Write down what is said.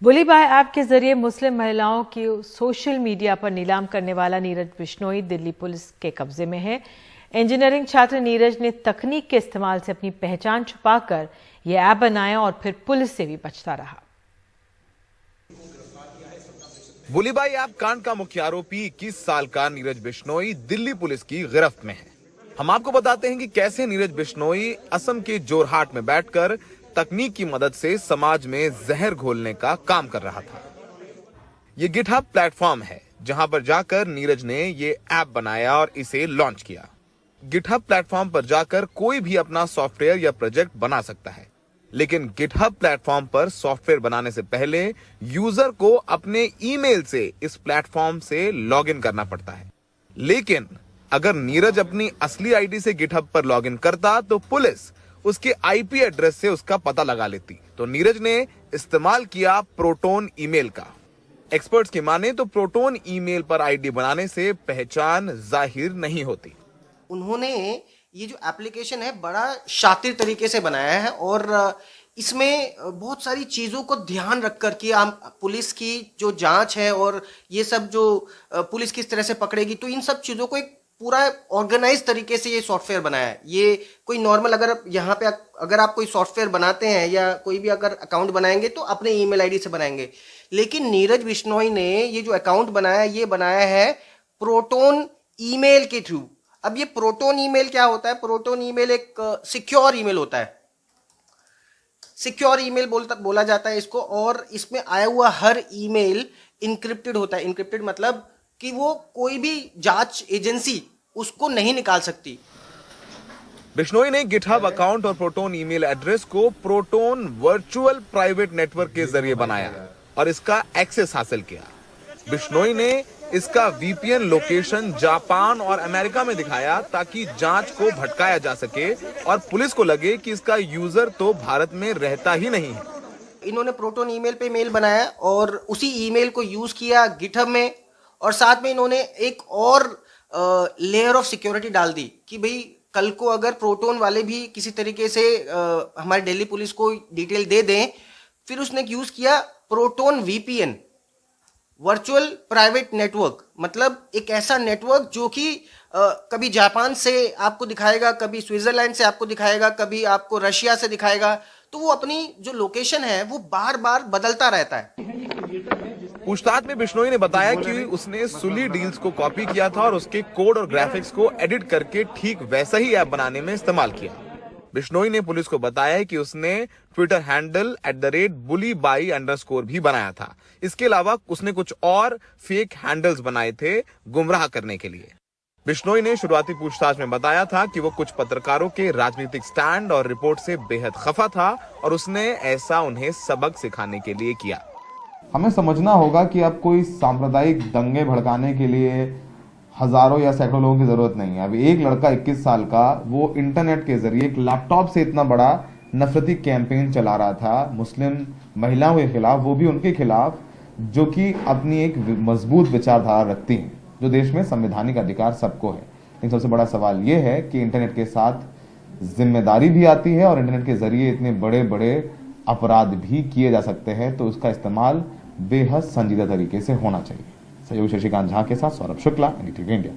Bully by app के जरिए मुस्लिम महिलाओं की सोशल मीडिया पर नीलाम करने वाला नीरज बिश्नोई दिल्ली पुलिस के कब्जे में है। इंजीनियरिंग छात्र नीरज ने तकनीक के इस्तेमाल से अपनी पहचान छुपाकर यह ऐप बनाया और फिर पुलिस से भी बचता रहा। बुली बाय ऐप कांड का मुख्य आरोपी 21 साल का नीरज बिश्नोई दिल्ली पुलिस की गिरफ्त में है। हम आपको बताते हैं कि कैसे नीरज बिश्नोई असम के जोरहाट में बैठकर तकनीक की मदद से समाज में जहर घोलने का काम कर रहा था। ये गिटहब प्लेटफॉर्म है जहां पर जाकर नीरज ने ये ऐप बनाया और इसे लॉन्च किया। गिटहब प्लेटफॉर्म पर जाकर कोई भी अपना सॉफ्टवेयर या प्रोजेक्ट बना सकता है, लेकिन गिटहब प्लेटफॉर्म पर सॉफ्टवेयर बनाने से पहले यूजर को अपने ईमेल से इस प्लेटफॉर्म से लॉगिन करना पड़ता है। लेकिन अगर नीरज अपनी असली आईडी से गिटहब पर लॉगिन करता तो पुलिस उसके आईपी एड्रेस से उसका पता लगा लेती। तो नीरज ने इस्तेमाल किया प्रोटोन ईमेल का। एक्सपर्ट्स की माने तो प्रोटोन ईमेल पर आईडी बनाने से पहचान जाहिर नहीं होती। उन्होंने ये जो एप्लीकेशन है बड़ा शातिर तरीके से बनाया है और इसमें बहुत सारी चीज़ों को ध्यान रख कर कि हम पुलिस की जो जांच है और ये सब जो पुलिस किस तरह से पकड़ेगी, तो इन सब चीज़ों को एक पूरा ऑर्गेनाइज तरीके से ये सॉफ्टवेयर बनाया है। ये कोई नॉर्मल अगर यहाँ पे अगर आप कोई सॉफ्टवेयर बनाते हैं या कोई भी अगर अकाउंट बनाएंगे तो अपने ईमेल आईडी से बनाएंगे, लेकिन नीरज बिश्नोई ने ये जो अकाउंट बनाया ये बनाया है प्रोटोन ईमेल के थ्रू। अब ये प्रोटोन ईमेल क्या होता है? प्रोटोन ईमेल एक सिक्योर ईमेल होता है, सिक्योर ईमेल बोला जाता है इसको, और इसमें आया हुआ हर ईमेल इनक्रिप्टेड होता है। इनक्रिप्टेड मतलब कि वो कोई भी जांच एजेंसी उसको नहीं निकाल सकती। बिश्नोई ने गिटहब अकाउंट और प्रोटोन ईमेल एड्रेस को प्रोटोन वर्चुअल प्राइवेट नेटवर्क के जरिए बनाया और इसका एक्सेस हासिल किया। बिश्नोई ने इसका वीपीएन लोकेशन जापान और अमेरिका में दिखाया ताकि जांच को भटकाया जा सके और पुलिस को लगे कि इसका यूजर तो भारत में रहता ही नहीं है। इन्होंने प्रोटोन ईमेल पे मेल बनाया और उसी ईमेल को यूज किया गिटहब में, और साथ में इन्होंने एक और लेयर ऑफ सिक्योरिटी डाल दी कि भाई कल को अगर प्रोटोन वाले भी किसी तरीके से हमारी दिल्ली पुलिस को डिटेल दे दें, फिर उसने यूज किया proton VPN, virtual private network. मतलब एक ऐसा नेटवर्क जो कि कभी जापान से आपको दिखाएगा, कभी स्विट्जरलैंड से आपको दिखाएगा, कभी आपको रशिया से दिखाएगा, तो वो अपनी जो लोकेशन है वो बार बार बदलता रहता है। पूछताछ में बिश्नोई ने बताया कि उसने सुली डील्स को कॉपी किया था और उसके कोड और ग्राफिक्स को एडिट करके ठीक वैसा ही ऐप बनाने में इस्तेमाल किया। बिश्नोई ने पुलिस को बताया कि उसने ट्विटर हैंडल @bulyby_ भी बनाया था। इसके अलावा उसने कुछ और फेक हैंडल्स बनाए थे गुमराह करने के लिए। बिश्नोई ने शुरुआती पूछताछ में बताया था कि वो कुछ पत्रकारों के राजनीतिक स्टैंड और रिपोर्ट से बेहद खफा था और उसने ऐसा उन्हें सबक सिखाने के लिए किया। हमें समझना होगा कि अब कोई सांप्रदायिक दंगे भड़काने के लिए हजारों या सैकड़ों लोगों की जरूरत नहीं है। अभी एक लड़का 21 साल का वो इंटरनेट के जरिए एक लैपटॉप से इतना बड़ा नफरती कैंपेन चला रहा था मुस्लिम महिलाओं के खिलाफ, वो भी उनके खिलाफ जो कि अपनी एक मजबूत विचारधारा रखती हैं, जो देश में संवैधानिक अधिकार सबको है। लेकिन सबसे बड़ा सवाल ये है कि इंटरनेट के साथ जिम्मेदारी भी आती है और इंटरनेट के जरिए इतने बड़े बड़े अपराध भी किए जा सकते हैं, तो उसका इस्तेमाल बेहद संजीदा तरीके से होना चाहिए। सहयोगी शशिकांत झा के साथ सौरभ शुक्ला, NDTV इंडिया।